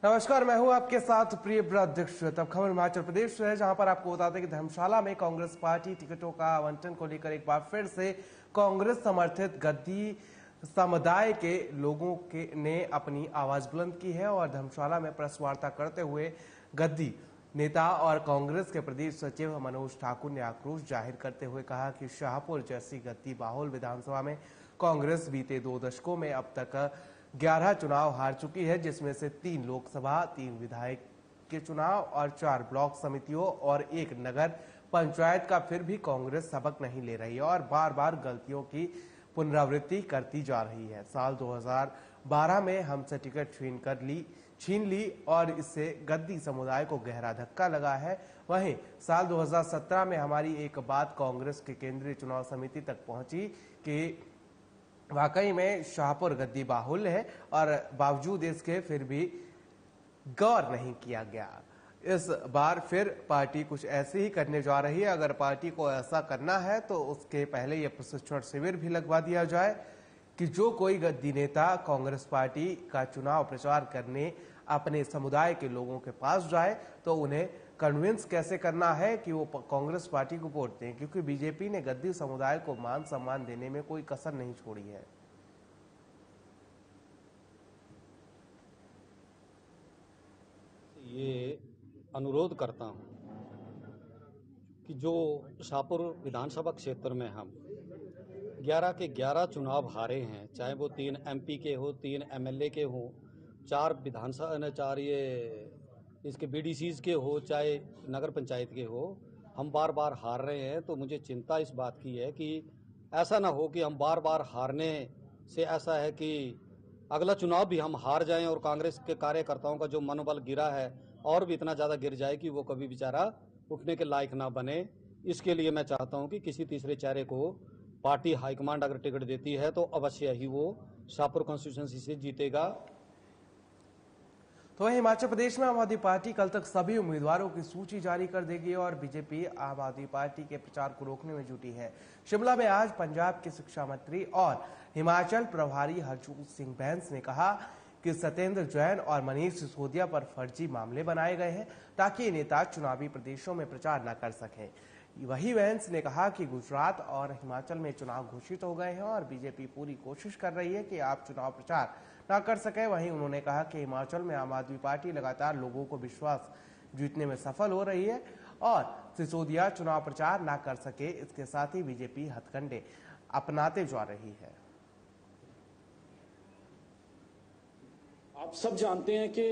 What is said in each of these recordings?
नमस्कार, मैं हूं आपके साथ प्रिय दीक्षित। अब खबर हिमाचल प्रदेश से है, जहां पर आपको बता दें कि धर्मशाला में कांग्रेस पार्टी टिकटों का आवंटन को लेकर एक बार फिर से कांग्रेस समर्थित गद्दी समुदाय के लोगों ने अपनी आवाज बुलंद की है और धर्मशाला में प्रेस वार्ता करते हुए गद्दी नेता और कांग्रेस के प्रदेश सचिव मनोज ठाकुर ने आक्रोश जाहिर करते हुए कहा कि शाहपुर जैसी गद्दी बाहुल विधानसभा में कांग्रेस बीते 2 दशकों में अब तक 11 चुनाव हार चुकी है, जिसमें से 3 लोकसभा, 3 विधायक के चुनाव और 4 ब्लॉक समितियों और 1 नगर पंचायत का। फिर भी कांग्रेस सबक नहीं ले रही है और बार बार गलतियों की पुनरावृत्ति करती जा रही है। साल 2012 में हमसे टिकट छीन ली और इससे गद्दी समुदाय को गहरा धक्का लगा है। वहीं साल 2017 में हमारी एक बात कांग्रेस के केंद्रीय चुनाव समिति तक पहुंची कि वाकई में शाहपुर गद्दी बाहुल्य है और बावजूद इसके फिर भी गौर नहीं किया गया। इस बार फिर पार्टी कुछ ऐसे ही करने जा रही है। अगर पार्टी को ऐसा करना है तो उसके पहले यह प्रशिक्षण शिविर भी लगवा दिया जाए कि जो कोई गद्दी नेता कांग्रेस पार्टी का चुनाव प्रचार करने अपने समुदाय के लोगों के पास जाए तो उन्हें कन्विंस कैसे करना है कि वो कांग्रेस पार्टी को वोट दें, क्योंकि बीजेपी ने गद्दी समुदाय को मान सम्मान देने में कोई कसर नहीं छोड़ी है। ये अनुरोध करता हूं कि जो शाहपुर विधानसभा क्षेत्र में हम 11 के 11 चुनाव हारे हैं, चाहे वो 3 एमपी के हो, 3 एमएलए के हो, 4 विधानसभा 4 ये इसके बीडीसीज के हो, चाहे नगर पंचायत के हो, हम बार बार हार रहे हैं। तो मुझे चिंता इस बात की है कि ऐसा ना हो कि हम बार बार हारने से ऐसा है कि अगला चुनाव भी हम हार जाएं और कांग्रेस के कार्यकर्ताओं का जो मनोबल गिरा है और भी इतना ज़्यादा गिर जाए कि वो कभी बेचारा उठने के लायक ना बने। इसके लिए मैं चाहता हूं कि किसी तीसरे चेहरे को पार्टी हाईकमांड अगर टिकट देती है तो अवश्य ही वो शाहपुर कॉन्स्टिट्यूंसी से जीतेगा। तो हिमाचल प्रदेश में आम आदमी पार्टी कल तक सभी उम्मीदवारों की सूची जारी कर देगी और बीजेपी आम आदमी पार्टी के प्रचार को रोकने में जुटी है। शिमला में आज पंजाब के शिक्षा मंत्री और हिमाचल प्रभारी हरजोत सिंह बैंस ने कहा कि सत्येंद्र जैन और मनीष सिसोदिया पर फर्जी मामले बनाए गए हैं ताकि ये नेता चुनावी प्रदेशों में प्रचार न कर सकें। वही बैंस ने कहा कि गुजरात और हिमाचल में चुनाव घोषित हो गए हैं और बीजेपी पूरी कोशिश कर रही है कि आप चुनाव प्रचार न कर सके। वहीं उन्होंने कहा कि हिमाचल में आम आदमी पार्टी लगातार लोगों को विश्वास जीतने में सफल हो रही है और सिसोदिया चुनाव प्रचार न कर सके, इसके साथ ही बीजेपी हथकंडे अपनाते जा रही है। आप सब जानते हैं कि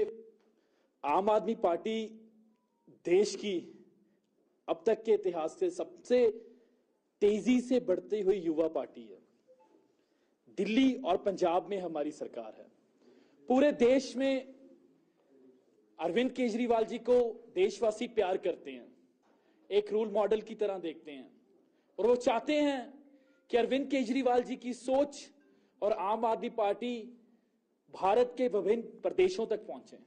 आम आदमी पार्टी देश की अब तक के इतिहास से सबसे तेजी से बढ़ती हुई युवा पार्टी है। दिल्ली और पंजाब में हमारी सरकार है। पूरे देश में अरविंद केजरीवाल जी को देशवासी प्यार करते हैं, एक रोल मॉडल की तरह देखते हैं और वो चाहते हैं कि अरविंद केजरीवाल जी की सोच और आम आदमी पार्टी भारत के विभिन्न प्रदेशों तक पहुंचे।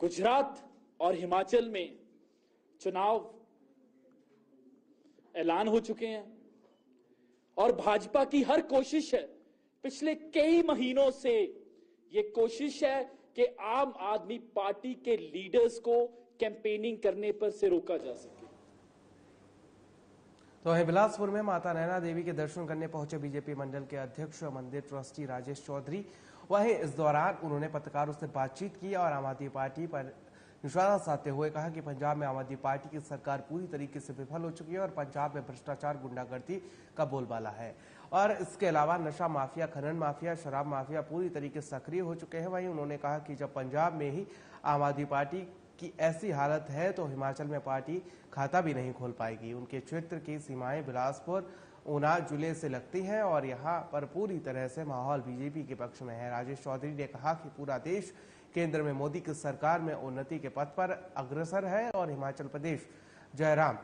गुजरात और हिमाचल में चुनाव ऐलान हो चुके हैं और भाजपा की हर कोशिश है, पिछले कई महीनों से ये कोशिश है कि आम आदमी पार्टी के लीडर्स को कैंपेनिंग करने पर से रोका जा सके। तो बिलासपुर में माता नैना देवी के दर्शन करने पहुंचे बीजेपी मंडल के अध्यक्ष मंदिर ट्रस्टी राजेश चौधरी। वहीं इस दौरान उन्होंने पत्रकारों से बातचीत की और आम आदमी पार्टी पर निशाना साधते हुए कहा कि पंजाब में आम आदमी पार्टी की सरकार पूरी तरीके से विफल हो चुकी है और पंजाब में भ्रष्टाचार, गुंडागर्दी का बोलबाला है और इसके अलावा नशा माफिया, खनन माफिया, शराब माफिया पूरी तरीके से सक्रिय हो चुके हैं। वहीं उन्होंने कहा कि जब पंजाब में ही आम आदमी पार्टी की ऐसी हालत है तो हिमाचल में पार्टी खाता भी नहीं खोल पाएगी। उनके क्षेत्र की सीमाएं बिलासपुर, ऊना जिले से लगती हैं और यहाँ पर पूरी तरह से माहौल बीजेपी के पक्ष में है। राजेश चौधरी ने कहा कि पूरा देश केंद्र में मोदी की सरकार में उन्नति के पथ पर अग्रसर है और हिमाचल प्रदेश जयराम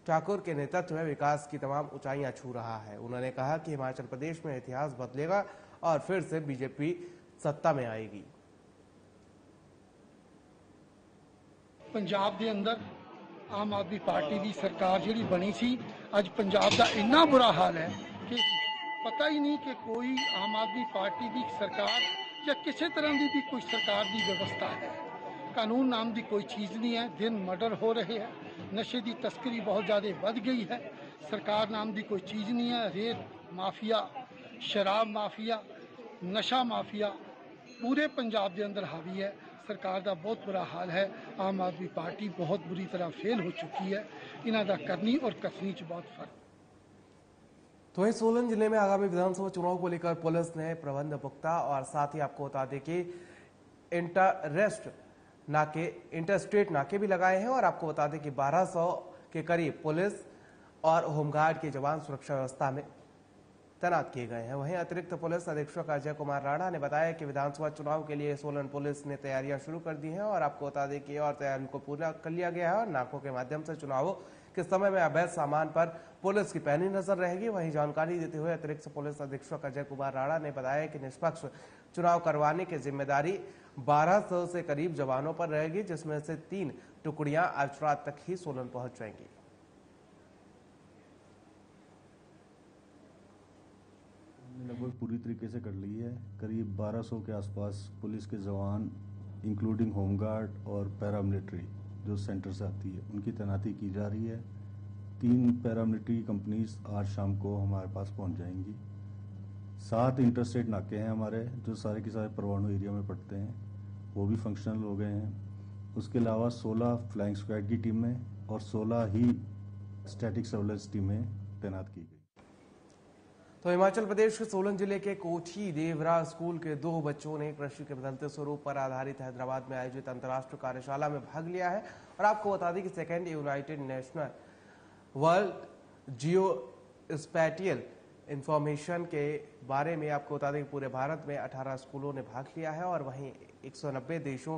ठाकुर के नेतृत्व में विकास की तमाम ऊंचाइयां छू रहा है। उन्होंने कहा कि हिमाचल प्रदेश में इतिहास बदलेगा और फिर से बीजेपी सत्ता में आएगी। पंजाब के अंदर आम आदमी पार्टी की सरकार जी बनी सी, अज पंजाब का इन्ना बुरा हाल है कि पता ही नहीं कि कोई आम आदमी पार्टी की सरकार ਜਾਂ ਕਿਸੇ ਤਰ੍ਹਾਂ ਦੀ ਵੀ ਕੋਈ ਸਰਕਾਰ ਦੀ ਵਿਵਸਥਾ ਹੈ। ਕਾਨੂੰਨ ਨਾਮ ਦੀ ਕੋਈ ਚੀਜ਼ ਨਹੀਂ ਹੈ। ਦਿਨ ਮਰਡਰ ਹੋ ਰਹੇ ਹੈ, ਨਸ਼ੇ ਦੀ ਤਸਕਰੀ ਬਹੁਤ ਜ਼ਿਆਦਾ ਵੱਧ ਗਈ ਹੈ। ਸਰਕਾਰ ਨਾਮ ਦੀ ਕੋਈ ਚੀਜ਼ ਨਹੀਂ ਹੈ। ਰੇਤ ਮਾਫੀਆ, ਸ਼ਰਾਬ ਮਾਫੀਆ, ਨਸ਼ਾ ਮਾਫੀਆ ਪੂਰੇ ਪੰਜਾਬ ਦੇ ਅੰਦਰ ਹਾਵੀ ਹੈ। ਸਰਕਾਰ ਦਾ ਬਹੁਤ ਬੁਰਾ ਹਾਲ ਹੈ। ਆਮ ਆਦਮੀ ਪਾर्टी बहुत बुरी तरह फेल हो चुकी है। इन्हों का करनी और कसनी च बहुत फर्क। तो वहीं सोलन जिले में आगामी विधानसभा चुनाव को लेकर पुलिस ने प्रबंध पुख्ता और साथ ही आपको बता दें कि इंटरस्टेट नाके भी लगाए हैं और आपको बता दें कि 1200 के करीब पुलिस और होमगार्ड के जवान सुरक्षा व्यवस्था में तैनात किए गए हैं। वहीं अतिरिक्त पुलिस अधीक्षक अजय कुमार राणा ने बताया कि विधानसभा चुनाव के लिए सोलन पुलिस ने तैयारियां शुरू कर दी हैं और आपको बता दें कि और तैयारियों को पूरा कर लिया गया है और नाकों के माध्यम से चुनावों के समय में अवैध सामान पर पुलिस की पैनी नजर रहेगी। वहीं जानकारी देते हुए अतिरिक्त पुलिस अधीक्षक अजय कुमार राणा ने बताया कि निष्पक्ष चुनाव करवाने की जिम्मेदारी 1200 से करीब जवानों पर रहेगी, जिसमें से 3 टुकड़ियां आज रात तक ही सोलन पहुंच जाएंगी। लगभग पूरी तरीके से कर ली है। करीब 1200 के आसपास पुलिस के जवान इंक्लूडिंग होमगार्ड और पैरामिलिट्री जो सेंटर से आती है उनकी तैनाती की जा रही है। 3 पैरामिलिट्री कंपनीज आज शाम को हमारे पास पहुंच जाएंगी। 7 इंटरस्टेट नाके हैं हमारे जो सारे के सारे परवाणु एरिया में पड़ते हैं, वो भी फंक्शनल हो गए हैं। उसके अलावा 16 फ्लाइंग स्क्वाड की टीमें और 16 ही स्टैटिक सर्वेलेंस टीमें तैनात की गई। तो हिमाचल प्रदेश के सोलन जिले के कोठी देवरा स्कूल के 2 बच्चों ने कृषि के बदलते स्वरूप पर आधारित हैदराबाद में आयोजित अंतर्राष्ट्रीय कार्यशाला में भाग लिया है। और आपको बता दें कि सेकेंड यूनाइटेड नेशनल वर्ल्ड जियो स्पैटियल इंफॉर्मेशन के बारे में आपको बता दें कि पूरे भारत में 18 स्कूलों ने भाग लिया है और वहीं 190 देशों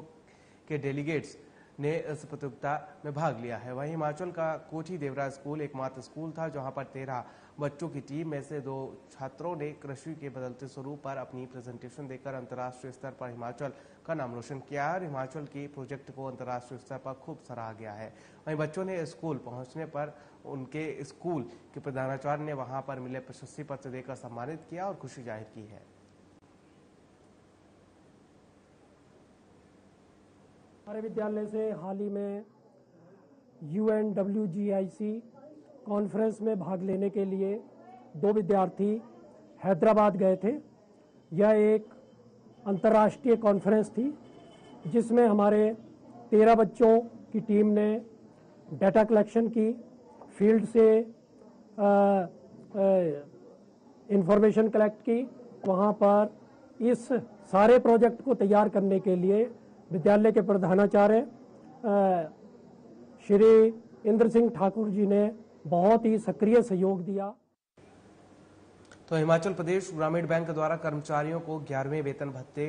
के डेलीगेट्स ने इस प्रतियोगिता में भाग लिया है। वहीं हिमाचल का कोठी देवरा स्कूल एकमात्र स्कूल था जहां पर 13 बच्चों की टीम में से 2 छात्रों ने कृषि के बदलते स्वरूप पर अपनी प्रेजेंटेशन देकर अंतर्राष्ट्रीय स्तर पर हिमाचल का नाम रोशन किया है और हिमाचल के प्रोजेक्ट को अंतर्राष्ट्रीय स्तर पर खूब सराहा गया है। वहीं बच्चों ने स्कूल पहुंचने पर उनके स्कूल के प्रधानाचार्य ने वहां पर मिले प्रशस्ति पत्र देकर सम्मानित किया और खुशी जाहिर की है। हमारे विद्यालय से हाल ही में UNWGIC कॉन्फ्रेंस में भाग लेने के लिए 2 विद्यार्थी हैदराबाद गए थे। यह एक अंतर्राष्ट्रीय कॉन्फ्रेंस थी जिसमें हमारे 13 बच्चों की टीम ने डाटा कलेक्शन की, फील्ड से इंफॉर्मेशन कलेक्ट की। वहाँ पर इस सारे प्रोजेक्ट को तैयार करने के लिए विद्यालय के प्रधानाचार्य श्री इंद्र सिंह ठाकुर जी ने बहुत ही सक्रिय सहयोग दिया। तो हिमाचल प्रदेश ग्रामीण बैंक द्वारा कर्मचारियों को 11वें वेतन भत्ते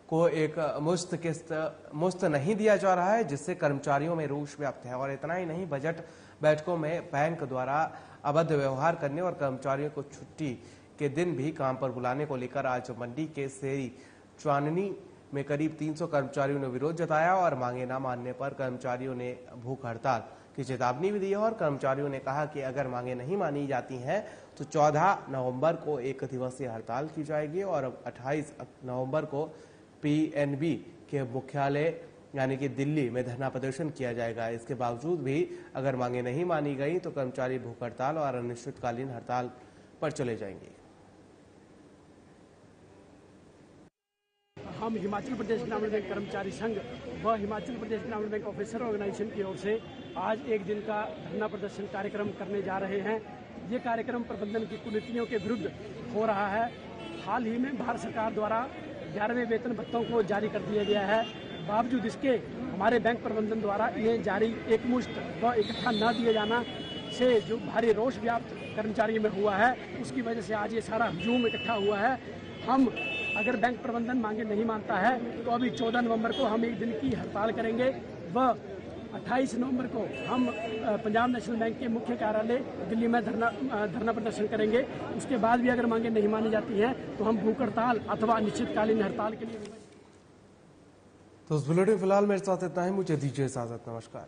को एक मुफ्त नहीं दिया जा रहा है, जिससे कर्मचारियों में रोष व्याप्त है। और इतना ही नहीं, बजट बैठकों में बैंक द्वारा अभद्र व्यवहार करने और कर्मचारियों को छुट्टी के दिन भी काम पर बुलाने को लेकर आज मंडी के सेरी चांदनी में करीब 300 कर्मचारियों ने विरोध जताया और मांगे न मानने पर कर्मचारियों ने भूख हड़ताल की चेतावनी भी दी है। और कर्मचारियों ने कहा कि अगर मांगे नहीं मानी जाती हैं तो 14 नवंबर को 1 दिवसीय हड़ताल की जाएगी और 28 नवंबर को PNB के मुख्यालय यानी कि दिल्ली में धरना प्रदर्शन किया जाएगा। इसके बावजूद भी अगर मांगे नहीं मानी गई तो कर्मचारी भूख हड़ताल और अनिश्चितकालीन हड़ताल पर चले जाएंगे। हम हिमाचल प्रदेश ग्रामीण बैंक कर्मचारी संघ व हिमाचल प्रदेश ग्रामीण बैंक ऑफिसर ऑर्गेनाइजेशन की ओर से आज एक दिन का धरना प्रदर्शन कार्यक्रम करने जा रहे हैं। ये कार्यक्रम प्रबंधन की कुनीतियों के विरुद्ध हो रहा है। हाल ही में भारत सरकार द्वारा 11वें वेतन भत्तों को जारी कर दिया गया है। बावजूद इसके हमारे बैंक प्रबंधन द्वारा ये जारी एकमुश्त व इकट्ठा न दिए जाना से जो भारी रोष व्याप्त कर्मचारियों में हुआ है, उसकी वजह से आज ये सारा हजूम इकट्ठा हुआ है। हम अगर बैंक प्रबंधन मांगे नहीं मानता है तो अभी 14 नवंबर को हम एक दिन की हड़ताल करेंगे व 28 नवंबर को हम पंजाब नेशनल बैंक के मुख्य कार्यालय दिल्ली में धरना प्रदर्शन करेंगे। उसके बाद भी अगर मांगे नहीं मानी जाती हैं तो हम भूख हड़ताल अथवा अनिश्चितकालीन हड़ताल के लिए। तो उस बुलेटिन फिलहाल मेरे साथ इतना ही, मुझे दीजिए इजाजत। नमस्कार।